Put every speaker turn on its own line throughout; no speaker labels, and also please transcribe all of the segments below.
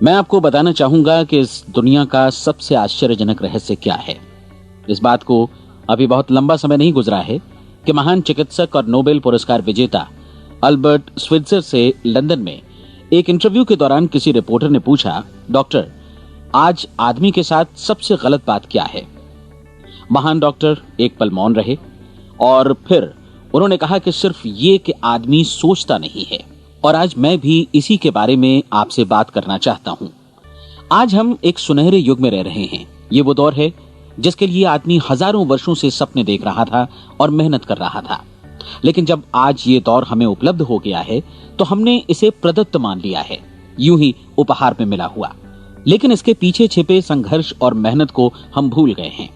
मैं आपको बताना चाहूंगा कि इस दुनिया का सबसे आश्चर्यजनक रहस्य क्या है। इस बात को अभी बहुत लंबा समय नहीं गुजरा है कि महान चिकित्सक और नोबेल पुरस्कार विजेता अल्बर्ट स्विट्जर से लंदन में एक इंटरव्यू के दौरान किसी रिपोर्टर ने पूछा, डॉक्टर, आज आदमी के साथ सबसे गलत बात क्या है? महान डॉक्टर एक पल मौन रहे और फिर उन्होंने कहा कि सिर्फ ये कि आदमी सोचता नहीं है। और आज मैं भी इसी के बारे में आपसे बात करना चाहता हूं। आज हम एक सुनहरे युग में रह रहे हैं। ये वो दौर है जिसके लिए आदमी हजारों वर्षों से सपने देख रहा था और मेहनत कर रहा था। लेकिन जब आज ये दौर हमें उपलब्ध हो गया है तो हमने इसे प्रदत्त मान लिया है, यूं ही उपहार में मिला हुआ। लेकिन इसके पीछे छिपे संघर्ष और मेहनत को हम भूल गए हैं।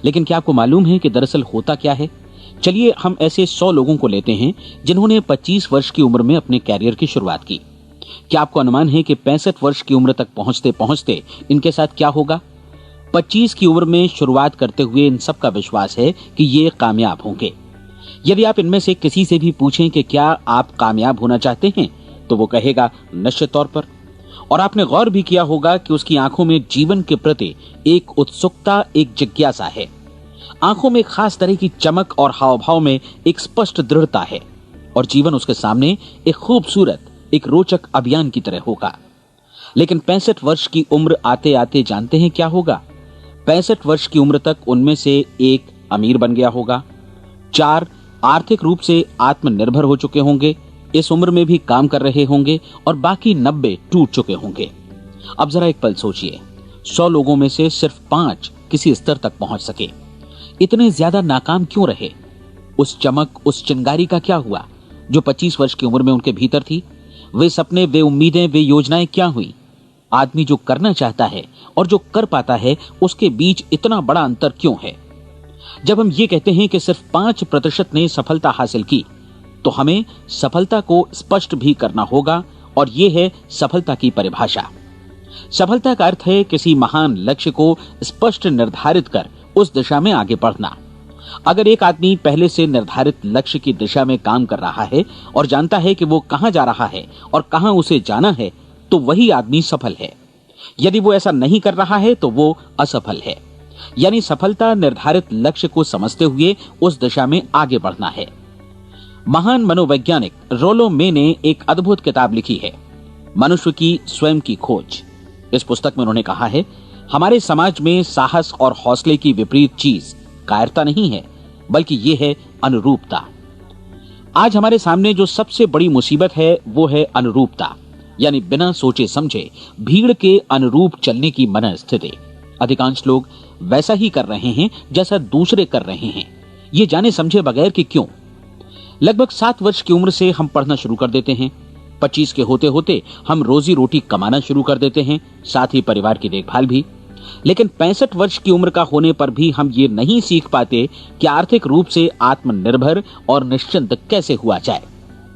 लेकिन क्या आपको मालूम है कि दरअसल होता क्या है? चलिए हम ऐसे 100 लोगों को लेते हैं जिन्होंने 25 वर्ष की उम्र में अपने कैरियर की शुरुआत की। क्या आपको अनुमान है कि 65 वर्ष की उम्र तक पहुंचते पहुंचते इनके साथ क्या होगा? 25 की उम्र में शुरुआत करते हुए इन सब का विश्वास है कि ये कामयाब होंगे। यदि आप इनमें से किसी से भी पूछें कि क्या आप कामयाब होना चाहते हैं, तो वो कहेगा निश्चित तौर पर। और आपने गौर भी किया होगा कि उसकी आंखों में जीवन के प्रति एक उत्सुकता, एक जिज्ञासा है। आंखों में खास तरह की चमक और हाव भाव में एक स्पष्ट दृढ़ता है और जीवन उसके सामने एक खूबसूरत, एक रोचक अभियान की तरह होगा। लेकिन 65 वर्ष की उम्र आते आते जानते हैं क्या होगा? 65 वर्ष की उम्र तक उनमें से एक अमीर बन गया होगा, 4 आर्थिक रूप से आत्मनिर्भर हो चुके होंगे, इस उम्र में भी काम कर रहे होंगे और बाकी 90 टूट चुके होंगे। अब जरा एक पल सोचिए, 100 लोगों में से सिर्फ 5 किसी स्तर तक पहुंच सके। इतने ज्यादा नाकाम क्यों रहे? उस चमक, उस चिंगारी का क्या हुआ जो 25 वर्ष की उम्र में उनके भीतर थी? वे सपने, वे उम्मीदें, वे योजनाएं क्या हुई? आदमी जो करना चाहता है और जो कर पाता है, उसके बीच इतना बड़ा अंतर क्यों है? जब हम ये कहते हैं कि सिर्फ 5% ने सफलता हासिल की, तो हमें सफलता को स्पष्ट भी करना होगा और यह है सफलता की परिभाषा। सफलता का अर्थ है किसी महान लक्ष्य को स्पष्ट निर्धारित कर उस दिशा में आगे बढ़ना। अगर एक आदमी पहले से निर्धारित लक्ष्य की दिशा में काम कर रहा है और जानता है कि वो कहां जा रहा है और कहां उसे जाना है, तो वही आदमी सफल है। यदि वो ऐसा नहीं कर रहा है तो वो असफल है। यानी सफलता निर्धारित लक्ष्य को समझते हुए उस दिशा में आगे बढ़ना है। महान मनोवैज्ञानिक रोलो मे ने एक अद्भुत किताब लिखी है, मनुष्य की स्वयं की खोज। इस पुस्तक में उन्होंने कहा है, हमारे समाज में साहस और हौसले की विपरीत चीज कायरता नहीं है, बल्कि यह है अनुरूपता। आज हमारे सामने जो सबसे बड़ी मुसीबत है वो है अनुरूपता, यानी बिना सोचे समझे भीड़ के अनुरूप चलने की मनस्थिति। अधिकांश लोग वैसा ही कर रहे हैं जैसा दूसरे कर रहे हैं, ये जाने समझे बगैर कि क्यों। लगभग 7 वर्ष की उम्र से हम पढ़ना शुरू कर देते हैं। 25 के होते होते हम रोजी रोटी कमाना शुरू कर देते हैं, साथ ही परिवार की देखभाल भी। लेकिन 65 वर्ष की उम्र का होने पर भी हम ये नहीं सीख पाते कि आर्थिक रूप से आत्मनिर्भर और निश्चिंत कैसे हुआ जाए।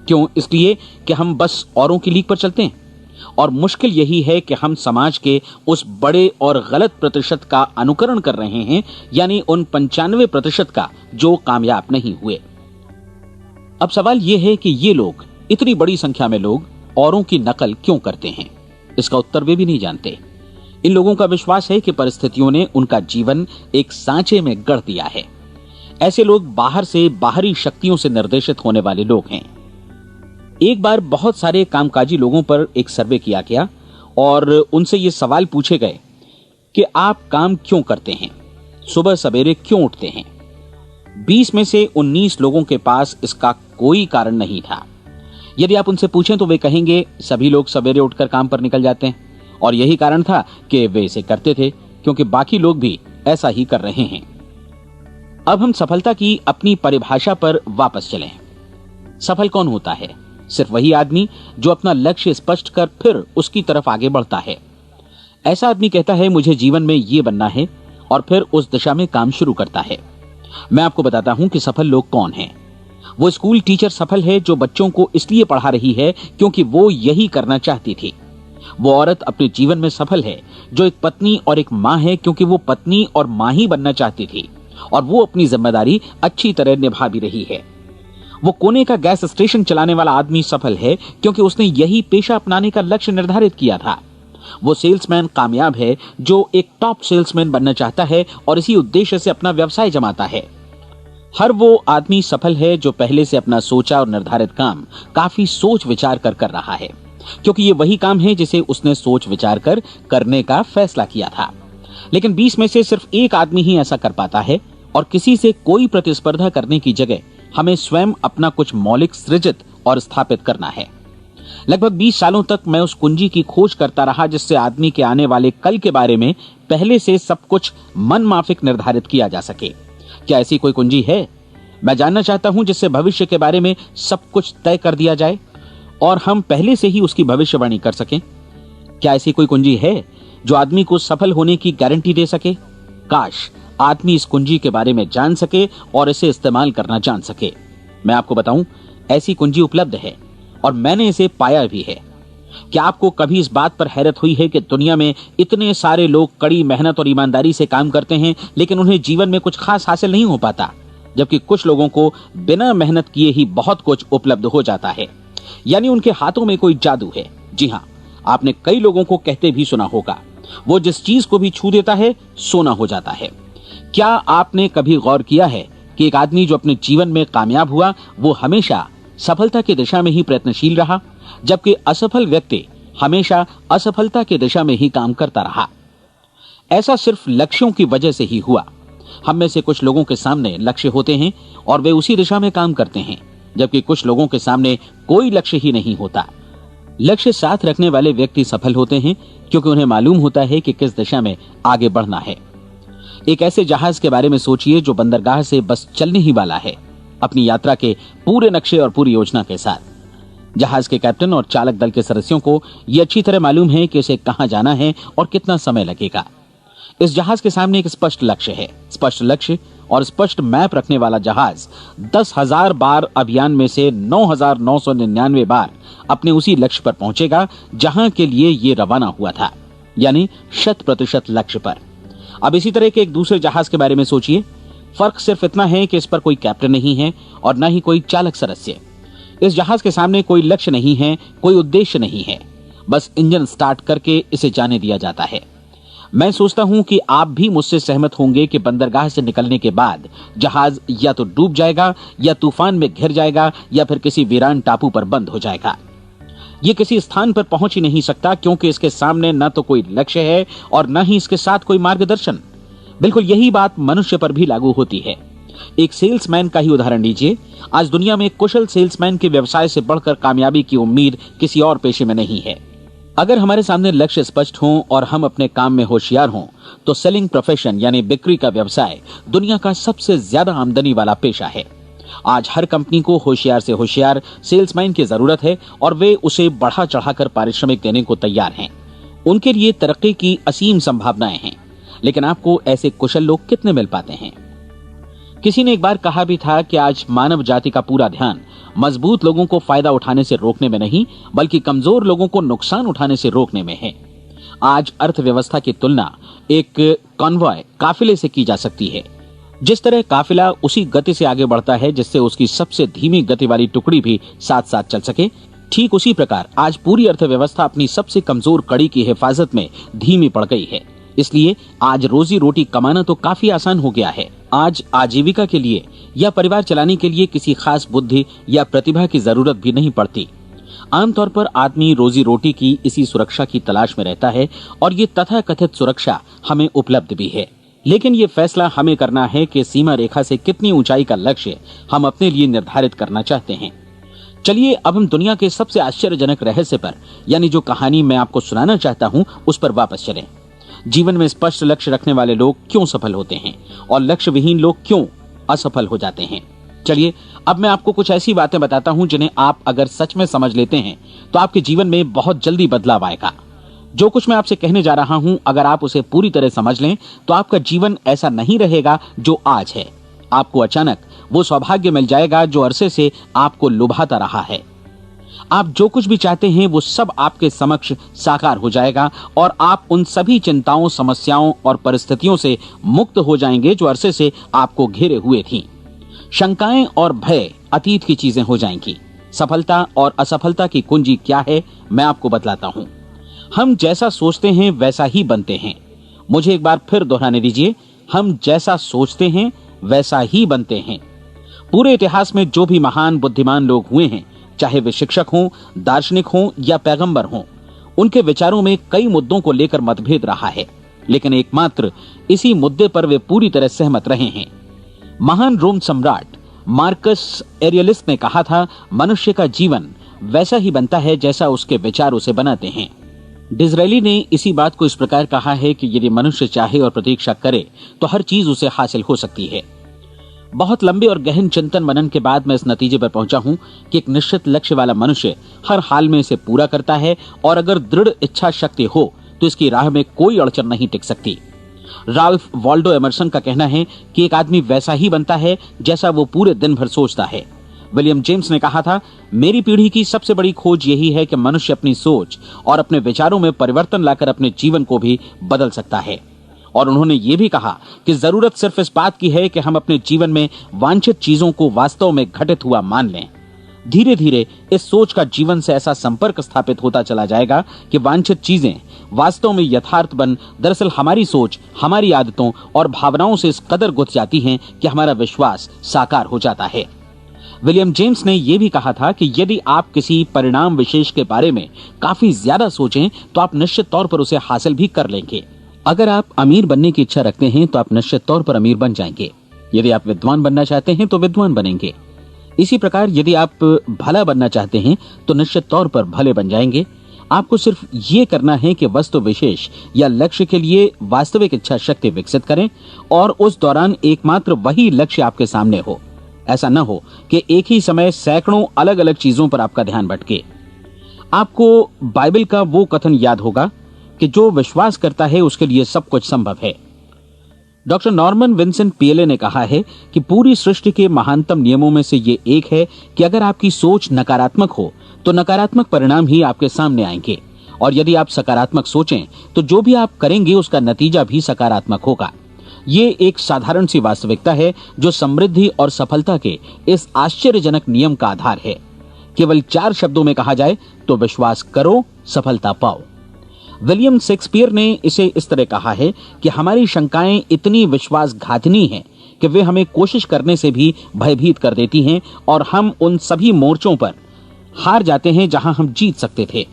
क्यों? इसलिए कि हम बस औरों की लीक पर चलते हैं। और मुश्किल यही है कि हम समाज के उस बड़े और गलत प्रतिशत का अनुकरण कर रहे हैं, यानी उन 95% का जो कामयाब नहीं हुए। अब सवाल यह है कि ये लोग, इतनी बड़ी संख्या में लोग, औरों की नकल क्यों करते हैं? इसका उत्तर वे भी नहीं जानते। इन लोगों का विश्वास है कि परिस्थितियों ने उनका जीवन एक सांचे में गढ़ दिया है। ऐसे लोग बाहर से, बाहरी शक्तियों से निर्देशित होने वाले लोग हैं। एक बार बहुत सारे कामकाजी लोगों पर एक सर्वे किया गया और उनसे ये सवाल पूछे गए कि आप काम क्यों करते हैं, सुबह सवेरे क्यों उठते हैं? 20 में से 19 लोगों के पास इसका कोई कारण नहीं था। यदि आप उनसे पूछें तो वे कहेंगे सभी लोग सवेरे उठकर काम पर निकल जाते हैं और यही कारण था कि वे इसे करते थे क्योंकि बाकी लोग भी ऐसा ही कर रहे हैं। अब हम सफलता की अपनी परिभाषा पर वापस चलें। सफल कौन होता है? सिर्फ वही आदमी जो अपना लक्ष्य स्पष्ट कर फिर उसकी तरफ आगे बढ़ता है। ऐसा आदमी कहता है मुझे जीवन में ये बनना है और फिर उस दिशा में काम शुरू करता है। मैं आपको बताता हूं कि सफल लोग कौन हैं। वो स्कूल टीचर सफल है जो बच्चों को इसलिए पढ़ा रही है क्योंकि वो यही करना चाहती थी। वो औरत अपने जीवन में सफल है जो एक पत्नी और एक मां है क्योंकि वो पत्नी और मां ही बनना चाहती थी और वो अपनी जिम्मेदारी अच्छी तरह निभा भी रही है। वो कोने का गैस स्टेशन चलाने वाला आदमी सफल है क्योंकि उसने यही पेशा अपनाने का लक्ष्य निर्धारित किया था। वो सेल्समैन कामयाब है जो एक टॉप सेल्समैन बनना चाहता है और इसी उद्देश्य से अपना व्यवसाय जमाता है। हर वो आदमी सफल है जो पहले से अपना सोचा और निर्धारित काम काफी सोच विचार कर रहा है, क्योंकि ये वही काम है जिसे उसने सोच विचार कर करने का फैसला किया था। लेकिन 20 में से सिर्फ एक आदमी ही ऐसा कर पाता है, और किसी से कोई प्रतिस्पर्धा करने की जगह हमें स्वयं अपना कुछ मौलिक सृजित और स्थापित करना है। लगभग 20 सालों तक मैं उस कुंजी की खोज करता रहा जिससे आदमी के आने वाले कल के बारे में पहले से सब कुछ मन माफिक निर्धारित किया जा सके। क्या ऐसी कोई कुंजी है? मैं जानना चाहता हूं जिससे भविष्य के बारे में सब कुछ तय कर दिया जाए और हम पहले से ही उसकी भविष्यवाणी कर सकें। क्या ऐसी कोई कुंजी है जो आदमी को सफल होने की गारंटी दे सके? काश आदमी इस कुंजी के बारे में जान सके और इसे इस्तेमाल करना जान सके। मैं आपको बताऊं, ऐसी कुंजी उपलब्ध है और मैंने इसे पाया भी है। क्या आपको कभी इस बात पर हैरत हुई है कि दुनिया में इतने सारे लोग कड़ी मेहनत और ईमानदारी से काम करते हैं, लेकिन उन्हें जीवन में कुछ खास हासिल नहीं हो पाता, जबकि कुछ लोगों को बिना मेहनत किए ही बहुत कुछ उपलब्ध हो जाता है। यानी उनके हाथों में कोई जादू है। जी हाँ, आपने कई लोगों को कहते भी सुना होगा, वो जिस चीज को भी छू देता है सोना हो जाता है। क्या आपने कभी गौर किया है कि एक आदमी जो अपने जीवन में कामयाब हुआ वो हमेशा सफलता की दिशा में ही प्रयत्नशील रहा, जबकि असफल व्यक्ति हमेशा असफलता की दिशा में ही काम करता रहा? ऐसा सिर्फ लक्ष्यों की वजह से ही हुआ। हम में से कुछ लोगों के सामने लक्ष्य होते हैं और वे उसी दिशा में काम करते हैं, जबकि कुछ लोगों के सामने कोई लक्ष्य ही नहीं होता। लक्ष्य साथ रखने वाले व्यक्ति सफल होते हैं क्योंकि उन्हें मालूम होता है कि किस दिशा में आगे बढ़ना है। एक ऐसे जहाज के बारे में सोचिए जो बंदरगाह से बस चलने ही वाला है, अपनी यात्रा के पूरे नक्शे और पूरी योजना के साथ। जहाज के कैप्टन और चालक दल के सदस्यों को यह अच्छी तरह मालूम है कि उसे कहां जाना है और कितना समय लगेगा। इस जहाज के सामने एक स्पष्ट लक्ष्य है। स्पष्ट लक्ष्य और स्पष्ट मैप रखने वाला जहाज 10,000 बार अभियान में से 9,999 बार अपने उसी लक्ष्य पर पहुंचेगा जहां के लिए ये रवाना हुआ था, यानी 100% लक्ष्य पर। अब इसी तरह के एक दूसरे जहाज के बारे में सोचिए। फर्क सिर्फ इतना है कि इस पर कोई कैप्टन नहीं है और न ही कोई चालक सदस्य। इस जहाज के सामने कोई लक्ष्य नहीं है, कोई उद्देश्य नहीं है, बस इंजन स्टार्ट करके इसे जाने दिया जाता है। मैं सोचता हूं कि आप भी मुझसे सहमत होंगे कि बंदरगाह से निकलने के बाद जहाज या तो डूब जाएगा या तूफान में घिर जाएगा या फिर किसी वीरान टापू पर बंद हो जाएगा। ये किसी स्थान पर पहुंच ही नहीं सकता क्योंकि इसके सामने न तो कोई लक्ष्य है और न ही इसके साथ कोई मार्गदर्शन। बिल्कुल यही बात मनुष्य पर भी लागू होती है। एक सेल्समैन का ही उदाहरण लीजिए। आज दुनिया में कुशल सेल्समैन के व्यवसाय से बढ़कर कामयाबी की उम्मीद किसी और पेशे में नहीं है। अगर हमारे सामने लक्ष्य स्पष्ट हों और हम अपने काम में होशियार हों तो सेलिंग प्रोफेशन यानी बिक्री का व्यवसाय दुनिया का सबसे ज्यादा आमदनी वाला पेशा है। आज हर कंपनी को होशियार से होशियार सेल्समैन की जरूरत है और वे उसे बढ़ा चढ़ाकर पारिश्रमिक देने को तैयार हैं। उनके लिए तरक्की की असीम संभावनाएं हैं, लेकिन आपको ऐसे कुशल लोग कितने मिल पाते हैं? किसी ने एक बार कहा भी था कि आज मानव जाति का पूरा ध्यान मजबूत लोगों को फायदा उठाने से रोकने में नहीं, बल्कि कमजोर लोगों को नुकसान उठाने से रोकने में है। आज अर्थव्यवस्था की तुलना एक कॉन्वॉय काफिले से की जा सकती है। जिस तरह काफिला उसी गति से आगे बढ़ता है जिससे उसकी सबसे धीमी गति वाली टुकड़ी भी साथ साथ चल सके, ठीक उसी प्रकार आज पूरी अर्थव्यवस्था अपनी सबसे कमजोर कड़ी की हिफाजत में धीमी पड़ गई है। इसलिए आज रोजी रोटी कमाना तो काफी आसान हो गया है। आज आजीविका के लिए या परिवार चलाने के लिए किसी खास बुद्धि या प्रतिभा की जरूरत भी नहीं पड़ती। आमतौर पर आदमी रोजी रोटी की इसी सुरक्षा की तलाश में रहता है और ये तथाकथित सुरक्षा हमें उपलब्ध भी है। लेकिन ये फैसला हमें करना है कि सीमा रेखा से कितनी ऊंचाई का लक्ष्य हम अपने लिए निर्धारित करना चाहते हैं। चलिए अब हम दुनिया के सबसे आश्चर्यजनक रहस्य पर, यानी जो कहानी मैं आपको सुनाना चाहता हूं, उस पर वापस चलें। जीवन में स्पष्ट लक्ष्य रखने वाले लोग क्यों सफल होते हैं और लक्ष्य विहीन लोग क्यों असफल हो जाते हैं? चलिए अब मैं आपको कुछ ऐसी बातें बताता हूं जिन्हें आप अगर सच में समझ लेते हैं तो आपके जीवन में बहुत जल्दी बदलाव आएगा। जो कुछ मैं आपसे कहने जा रहा हूं, अगर आप उसे पूरी तरह समझ लें तो आपका जीवन ऐसा नहीं रहेगा जो आज है। आपको अचानक वो सौभाग्य मिल जाएगा जो अरसे से आपको लुभाता रहा है। आप जो कुछ भी चाहते हैं वो सब आपके समक्ष साकार हो जाएगा और आप उन सभी चिंताओं, समस्याओं और परिस्थितियों से मुक्त हो जाएंगे जो अरसे से आपको घेरे हुए थीं। शंकाएं और भय अतीत की चीजें हो जाएंगी। सफलता और असफलता की कुंजी क्या है, मैं आपको बतलाता हूं। हम जैसा सोचते हैं वैसा ही बनते हैं। मुझे एक बार फिर दोहराने दीजिए, हम जैसा सोचते हैं वैसा ही बनते हैं। पूरे इतिहास में जो भी महान बुद्धिमान लोग हुए हैं, चाहे वे शिक्षक हों, दार्शनिक हों या पैगंबर हों, उनके विचारों में कई मुद्दों को लेकर मतभेद रहा है, लेकिन एकमात्र इसी मुद्दे पर वे पूरी तरह सहमत रहे हैं। महान रोम सम्राट मार्कस एरियलिस ने कहा था, मनुष्य का जीवन वैसा ही बनता है जैसा उसके विचार उसे बनाते हैं। डिज़रायली ने इसी बात को इस प्रकार कहा है कि यदि मनुष्य चाहे और प्रतीक्षा करे तो हर चीज उसे हासिल हो सकती है। बहुत लंबे और गहन चिंतन मनन के बाद मैं इस नतीजे पर पहुंचा हूं कि एक निश्चित लक्ष्य वाला मनुष्य हर हाल में इसे पूरा करता है, और अगर दृढ़ इच्छा शक्ति हो तो इसकी राह में कोई अड़चन नहीं टिक सकती। राल्फ वॉल्डो एमर्सन का कहना है कि एक आदमी वैसा ही बनता है जैसा वो पूरे दिन भर सोचता है। विलियम जेम्स ने कहा था, मेरी पीढ़ी की सबसे बड़ी खोज यही है कि मनुष्य अपनी सोच और अपने विचारों में परिवर्तन लाकर अपने जीवन को भी बदल सकता है। और उन्होंने ये भी कहा कि जरूरत सिर्फ इस बात की है कि हम अपने जीवन में वांछित चीजों को वास्तव में घटित हुआ मान लें। धीरे धीरे इस सोच का जीवन से ऐसा संपर्क स्थापित होता चला जाएगा कि वांछित चीजें वास्तव में यथार्थ बन दरअसल हमारी सोच, हमारी आदतों और भावनाओं से इस कदर गुथ जाती हैं कि हमारा विश्वास साकार हो जाता है। विलियम जेम्स ने यह भी कहा था कि यदि आप किसी परिणाम विशेष के बारे में काफी ज्यादा सोचें तो आप निश्चित तौर पर उसे हासिल भी कर लेंगे। अगर आप अमीर बनने की इच्छा रखते हैं तो आप निश्चित तौर पर अमीर बन जाएंगे। यदि आप विद्वान बनना चाहते हैं तो विद्वान बनेंगे। इसी प्रकार यदि आप भला बनना चाहते हैं तो निश्चित तौर पर भले बन जाएंगे। आपको सिर्फ ये करना है कि वस्तु विशेष या लक्ष्य के लिए वास्तविक इच्छा शक्ति विकसित करें और उस दौरान एकमात्र वही लक्ष्य आपके सामने हो। ऐसा न हो कि एक ही समय सैकड़ों अलग अलग चीजों पर आपका ध्यान भटके। आपको बाइबल का वो कथन याद होगा कि जो विश्वास करता है उसके लिए सब कुछ संभव है। डॉक्टर नॉर्मन विंसेंट पीएले ने कहा है कि पूरी सृष्टि के महानतम नियमों में से ये एक है कि अगर आपकी सोच नकारात्मक हो तो नकारात्मक परिणाम ही आपके सामने आएंगे, और यदि आप सकारात्मक सोचें तो जो भी आप करेंगे उसका नतीजा भी सकारात्मक होगा। ये एक साधारण सी वास्तविकता है जो समृद्धि और सफलता के इस आश्चर्यजनक नियम का आधार है। केवल 4 शब्दों में कहा जाए तो विश्वास करो, सफलता पाओ। विलियम शेक्सपियर ने इसे इस तरह कहा है कि हमारी शंकाएं इतनी विश्वासघातिनी हैं कि वे हमें कोशिश करने से भी भयभीत कर देती हैं, और हम उन सभी मोर्चों पर हार जाते हैं जहां हम जीत सकते थे।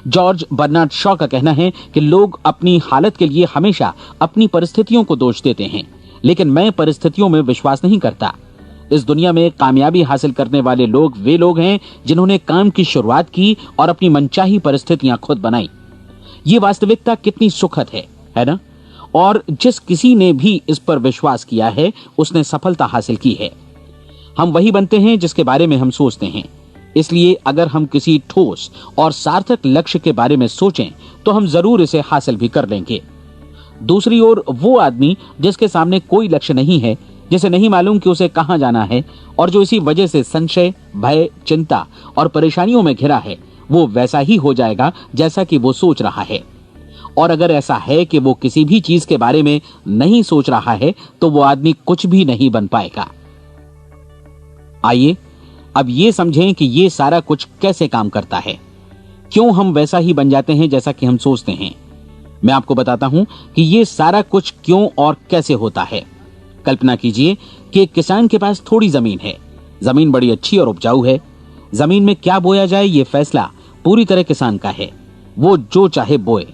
जॉर्ज बर्नार्ड शॉ का कहना है कि लोग अपनी हालत के लिए हमेशा अपनी परिस्थितियों को दोष देते हैं, लेकिन मैं परिस्थितियों में विश्वास नहीं करता। इस दुनिया में कामयाबी हासिल करने वाले लोग वे लोग हैं जिन्होंने काम की शुरुआत की और अपनी मनचाही परिस्थितियां खुद बनाई। ये वास्तविकता कितनी सुखद है ना? और जिस किसी ने भी इस पर विश्वास किया है उसने सफलता हासिल की है। हम वही बनते हैं जिसके बारे में हम सोचते हैं। इसलिए अगर हम किसी ठोस और सार्थक लक्ष्य के बारे में सोचें तो हम जरूर इसे हासिल भी कर लेंगे। दूसरी ओर वो आदमी जिसके सामने कोई लक्ष्य नहीं है, जिसे नहीं मालूम कि उसे कहां जाना है, और जो इसी वजह से संशय, भय, चिंता और परेशानियों में घिरा है, वो वैसा ही हो जाएगा जैसा कि वो सोच रहा है। और अगर ऐसा है कि वो किसी भी चीज के बारे में नहीं सोच रहा है तो वो आदमी कुछ भी नहीं बन पाएगा। आइए अब ये समझें कि ये सारा कुछ कैसे काम करता है, क्यों हम वैसा ही बन जाते हैं जैसा कि हम सोचते हैं। मैं आपको बताता हूं कि ये सारा कुछ क्यों और कैसे होता है। कल्पना कीजिए कि एक किसान के पास थोड़ी जमीन है। जमीन बड़ी अच्छी और उपजाऊ है। जमीन में क्या बोया जाए ये फैसला पूरी तरह किसान का है। वो जो चाहे बोए,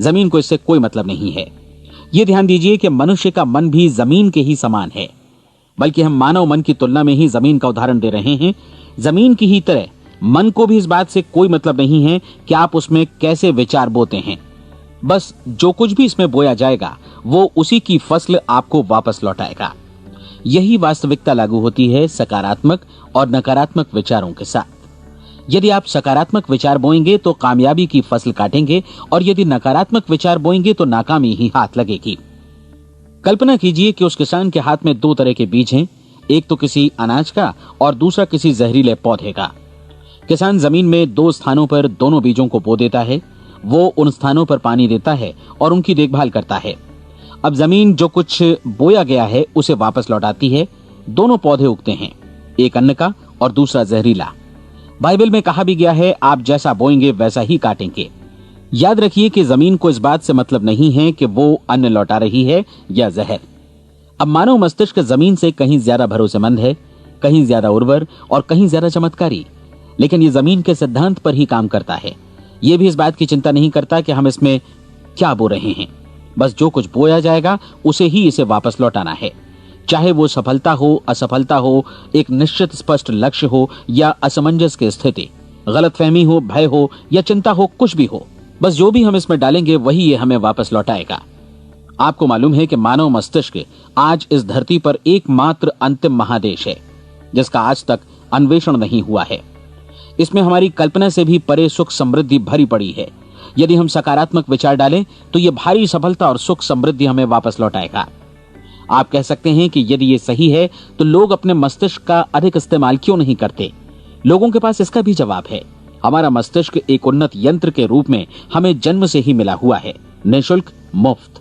जमीन को इससे कोई मतलब नहीं है। ये ध्यान दीजिए कि मनुष्य का मन भी जमीन के ही समान है, बल्कि हम मानव मन की तुलना में ही जमीन का उदाहरण दे रहे हैं। जमीन की ही तरह मन को भी इस बात से कोई मतलब नहीं है कि आप उसमें कैसे विचार बोते हैं। बस जो कुछ भी इसमें बोया जाएगा वो उसी की फसल आपको वापस लौटाएगा। यही वास्तविकता लागू होती है सकारात्मक और नकारात्मक विचारों के साथ। यदि आप सकारात्मक विचार बोएंगे तो कामयाबी की फसल काटेंगे, और यदि नकारात्मक विचार बोएंगे तो नाकामी ही हाथ लगेगी। कल्पना कीजिए कि उस किसान के हाथ में 2 तरह के बीज हैं, एक तो किसी अनाज का और दूसरा किसी जहरीले पौधे का। किसान जमीन में 2 स्थानों पर दोनों बीजों को बो देता है। वो उन स्थानों पर पानी देता है और उनकी देखभाल करता है। अब जमीन जो कुछ बोया गया है उसे वापस लौटाती है। दोनों पौधे उगते हैं, एक अन्न का और दूसरा जहरीला। बाइबल में कहा भी गया है, आप जैसा बोएंगे वैसा ही काटेंगे। याद रखिए कि जमीन को इस बात से मतलब नहीं है कि वो अन्न लौटा रही है या जहर। अब मानव मस्तिष्क जमीन से कहीं ज्यादा भरोसेमंद है, कहीं ज्यादा उर्वर और कहीं ज्यादा चमत्कारी, लेकिन ये जमीन के सिद्धांत पर ही काम करता है। ये भी इस बात की चिंता नहीं करता कि हम इसमें क्या बो रहे हैं। बस जो कुछ बोया जाएगा उसे ही इसे वापस लौटाना है, चाहे वो सफलता हो, असफलता हो, एक निश्चित स्पष्ट लक्ष्य हो या असमंजस की स्थिति, गलतफहमी हो, भय हो या चिंता हो, कुछ भी हो। बस जो भी हम इसमें डालेंगे वही ये हमें वापस लौटाएगा। आपको मालूम है कि मानव मस्तिष्क आज इस धरती पर एकमात्र अंतिम महादेश है जिसका आज तक अन्वेषण नहीं हुआ है। इसमें हमारी कल्पना से भी परे सुख समृद्धि भरी पड़ी है। यदि हम सकारात्मक विचार डालें तो यह भारी सफलता और सुख समृद्धि हमें वापस लौटाएगा। आप कह सकते हैं कि यदि ये सही है तो लोग अपने मस्तिष्क का अधिक इस्तेमाल क्यों नहीं करते? लोगों के पास इसका भी जवाब है। हमारा मस्तिष्क एक उन्नत यंत्र के रूप में हमें जन्म से ही मिला हुआ है, निःशुल्क, मुफ्त।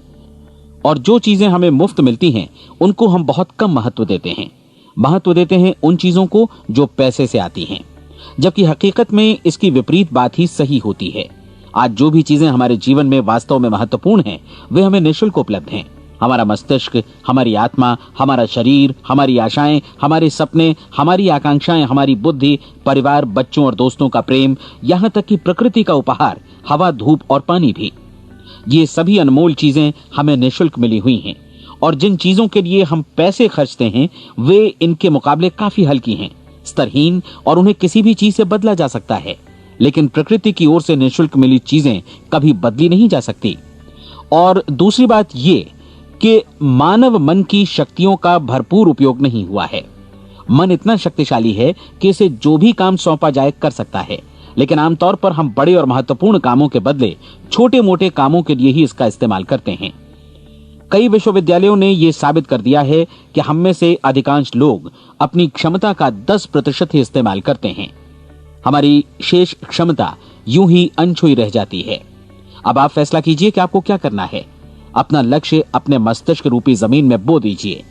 और जो चीजें हमें मुफ्त मिलती हैं उनको हम बहुत कम महत्व देते हैं। महत्व देते हैं उन चीजों को जो पैसे से आती हैं, जबकि हकीकत में इसकी विपरीत बात ही सही होती है। आज जो भी चीजें हमारे जीवन में वास्तव में महत्वपूर्ण हैं वे हमें निःशुल्क उपलब्ध हैं। हमारा मस्तिष्क, हमारी आत्मा, हमारा शरीर, हमारी आशाएं, हमारे सपने, हमारी आकांक्षाएं, हमारी बुद्धि, परिवार, बच्चों और दोस्तों का प्रेम, यहां तक कि प्रकृति का उपहार, हवा, धूप और पानी भी, ये सभी अनमोल चीजें हमें निःशुल्क मिली हुई हैं। और जिन चीजों के लिए हम पैसे खर्चते हैं वे इनके मुकाबले काफी हल्की हैं, स्तरहीन, और उन्हें किसी भी चीज से बदला जा सकता है। लेकिन प्रकृति की ओर से निःशुल्क मिली चीजें कभी बदली नहीं जा सकती। और दूसरी बात ये कि मानव मन की शक्तियों का भरपूर उपयोग नहीं हुआ है। मन इतना शक्तिशाली है कि इसे जो भी काम सौंपा जाए कर सकता है, लेकिन आमतौर पर हम बड़े और महत्वपूर्ण कामों के बदले छोटे मोटे कामों के लिए ही इसका इस्तेमाल करते हैं। कई विश्वविद्यालयों ने यह साबित कर दिया है कि हम में से अधिकांश लोग अपनी क्षमता का 10% ही इस्तेमाल करते हैं। हमारी शेष क्षमता यूं ही अनछुई रह जाती है। अब आप फैसला कीजिए कि आपको क्या करना है। अपना लक्ष्य अपने मस्तिष्क रूपी जमीन में बो दीजिए।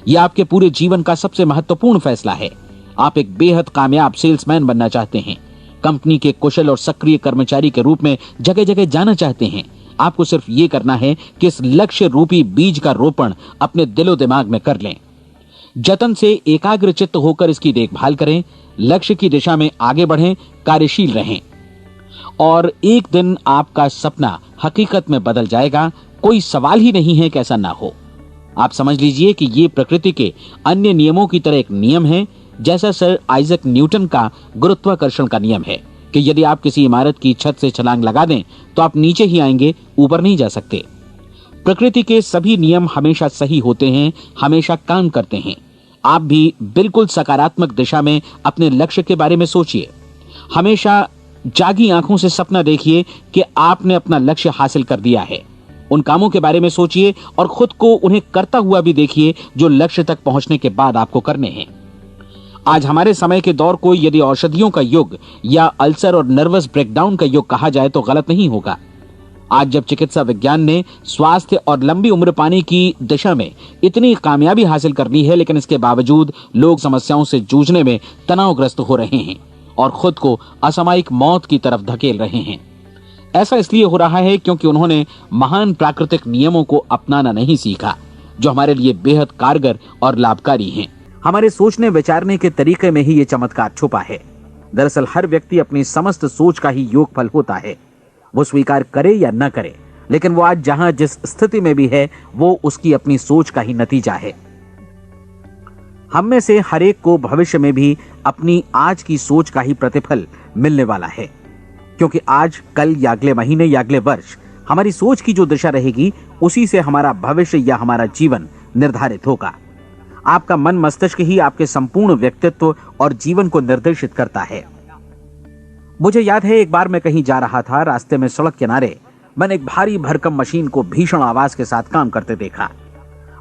यह आपके पूरे जीवन का सबसे महत्वपूर्ण फैसला है। आप एक बेहद कामयाब सेल्समैन बनना चाहते हैं, कंपनी के कुशल और सक्रिय कर्मचारी के रूप में जगह जगह जाना चाहते हैं। आपको सिर्फ ये करना है कि इस लक्ष्य रूपी बीज का रोपण अपने दिलो दिमाग में कर लें। जतन से एकाग्रचित्त होकर इसकी देखभाल करें, लक्ष्य की दिशा में आगे बढ़ें, कार्यशील रहें, और एक दिन आपका सपना हकीकत में बदल जाएगा। कोई सवाल ही नहीं है कि ऐसा ना हो। आप समझ लीजिए कि ये प्रकृति के अन्य नियमों की तरह एक नियम है, जैसा सर आइजैक न्यूटन का गुरुत्वाकर्षण का नियम है कि यदि आप किसी इमारत की छत से छलांग लगा दें तो आप नीचे ही आएंगे, ऊपर नहीं जा सकते। प्रकृति के सभी नियम हमेशा सही होते हैं, हमेशा काम करते हैं। आप भी बिल्कुल सकारात्मक दिशा में अपने लक्ष्य के बारे में सोचिए। हमेशा जागी आंखों से सपना देखिए कि आपने अपना लक्ष्य हासिल कर दिया है। उन कामों के बारे में सोचिए और खुद को उन्हें करता हुआ भी देखिए जो लक्ष्य तक पहुंचने के बाद आपको करने हैं। आज हमारे समय के दौर को यदि औषधियों का युग या अल्सर और नर्वस ब्रेकडाउन का युग कहा जाए तो गलत नहीं होगा। आज जब चिकित्सा विज्ञान ने स्वास्थ्य और लंबी उम्र पाने की दिशा में इतनी कामयाबी हासिल कर ली है, लेकिन इसके बावजूद लोग समस्याओं से जूझने में तनावग्रस्त हो रहे हैं और खुद को असामयिक मौत की तरफ धकेल रहे हैं। ऐसा इसलिए हो रहा है क्योंकि उन्होंने महान प्राकृतिक नियमों को अपनाना नहीं सीखा, जो हमारे लिए बेहद कारगर और लाभकारी हैं। हमारे सोचने विचारने के तरीके में ही ये चमत्कार छुपा है। दरअसल हर व्यक्ति अपनी समस्त सोच का ही योगफल होता है, वो स्वीकार करे या न करे, लेकिन वो आज जहां जिस स्थिति में भी है वो उसकी अपनी सोच का ही नतीजा है। हम में से हर एक को भविष्य में भी अपनी आज की सोच का ही प्रतिफल मिलने वाला है, क्योंकि आज, कल या अगले महीने या अगले वर्ष हमारी सोच की जो दिशा रहेगी उसी से हमारा भविष्य या हमारा जीवन निर्धारित होगा। आपका मन मस्तिष्क ही आपके संपूर्ण व्यक्तित्व और जीवन को निर्देशित करता है। मुझे याद है एक बार मैं कहीं जा रहा था, रास्ते में सड़क किनारे मैंने एक भारी भरकम मशीन को भीषण आवाज के साथ काम करते देखा।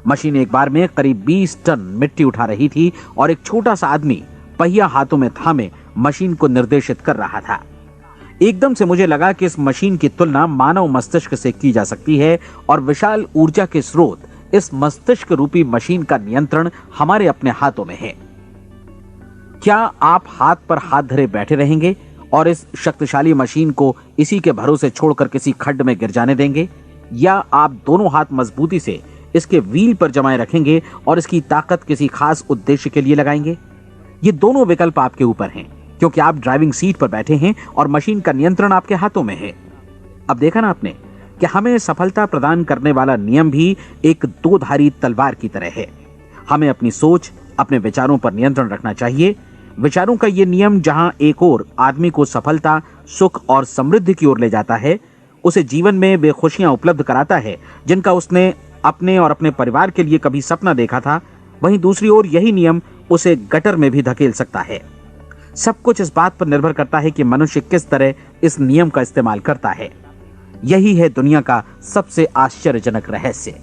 मशीन एक बार में करीब 20 टन मिट्टी उठा रही थी और एक छोटा सा आदमी पहिया हाथों में थामे मशीन को निर्देशित कर रहा था। एकदम से मुझे लगा कि इस मशीन की तुलना मानव मस्तिष्क से की जा सकती है और विशाल ऊर्जा के स्रोत इस मस्तिष्क रूपी मशीन का नियंत्रण हमारे अपने हाथों में है। क्या आप हाथ पर हाथ धरे बैठे रहेंगे और इस शक्तिशाली मशीन को इसी के भरोसे छोड़कर किसी खड्ड में गिर जाने देंगे, या आप दोनों हाथ मजबूती से इसके व्हील पर जमाए रखेंगे और इसकी ताकत किसी खास उद्देश्य के लिए लगाएंगे? ये दोनों विकल्प आपके ऊपर हैं, क्योंकि आप ड्राइविंग सीट पर बैठे हैं और मशीन का नियंत्रण आपके हाथों में है। अब देखा ना आपने कि हमें सफलता प्रदान करने वाला नियम भी एक दो-धारी तलवार की तरह है। हमें अपनी सोच, अपने विचारों पर नियंत्रण रखना चाहिए। विचारों का ये नियम जहां एक ओर आदमी को सफलता, सुख और समृद्धि की ओर ले जाता है, उसे जीवन में वे खुशियां उपलब्ध कराता है जिनका उसने अपने और अपने परिवार के लिए कभी सपना देखा था, वहीं दूसरी ओर यही नियम उसे गटर में भी धकेल सकता है। सब कुछ इस बात पर निर्भर करता है कि मनुष्य किस तरह इस नियम का इस्तेमाल करता है। यही है दुनिया का सबसे आश्चर्यजनक रहस्य।